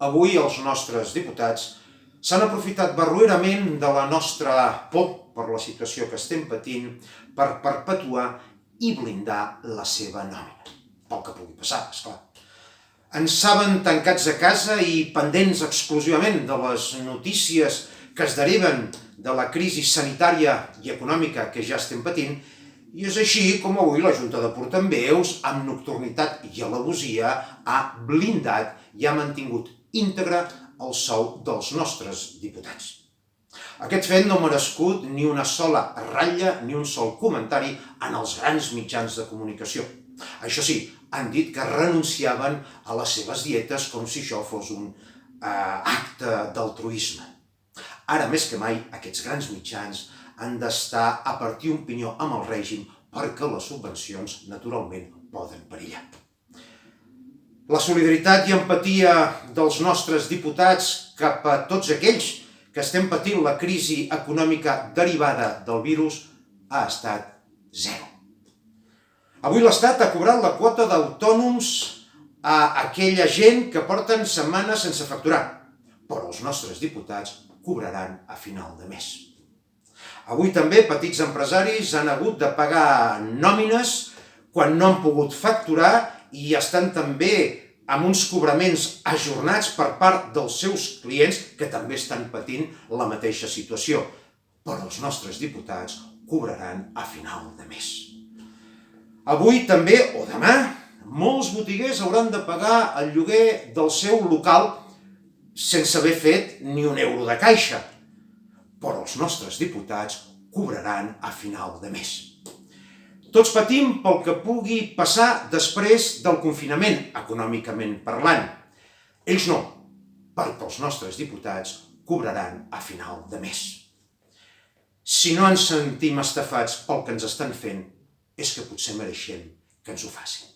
Avui els nostres diputats s'han aprofitat barroerament de la nostra por per la situació que estem patint per perpetuar i blindar la seva nòmina. Pel que pugui passar, esclar. Ens saben tancats a casa i pendents exclusivament de les notícies que es deriven de la crisi sanitària i econòmica que ja estem patint, i és així com avui la Junta de Portaveus, amb nocturnitat i alevosia, ha blindat i ha mantingut íntegre el sou dels nostres diputats. Aquest fet no ha merescut ni una sola ratlla ni un sol comentari en els grans mitjans de comunicació. Això sí, han dit que renunciaven a les seves dietes com si això fos un acte d'altruisme. Ara més que mai, aquests grans mitjans han d'estar a partir un pinyó amb el règim perquè les subvencions, naturalment, poden perillar. La solidaritat i empatia dels nostres diputats cap a tots aquells que estem patint la crisi econòmica derivada del virus ha estat zero. Avui l'Estat ha cobrat la quota d'autònoms a aquella gent que porten setmanes sense facturar, però els nostres diputats cobraran a final de mes. Avui també petits empresaris han hagut de pagar nòmines quan no han pogut facturar i estan també amb uns cobraments ajornats per part dels seus clients que també estan patint la mateixa situació. Però els nostres diputats cobraran a final de mes. Avui també, o demà, molts botiguers hauran de pagar el lloguer del seu local sense haver fet ni un euro de caixa. Però els nostres diputats cobraran a final de mes. Tots patim pel que pugui passar després del confinament, econòmicament parlant. Ells no, perquè els nostres diputats cobraran a final de mes. Si no ens sentim estafats pel que ens estan fent, és que potser mereixem que ens ho facin.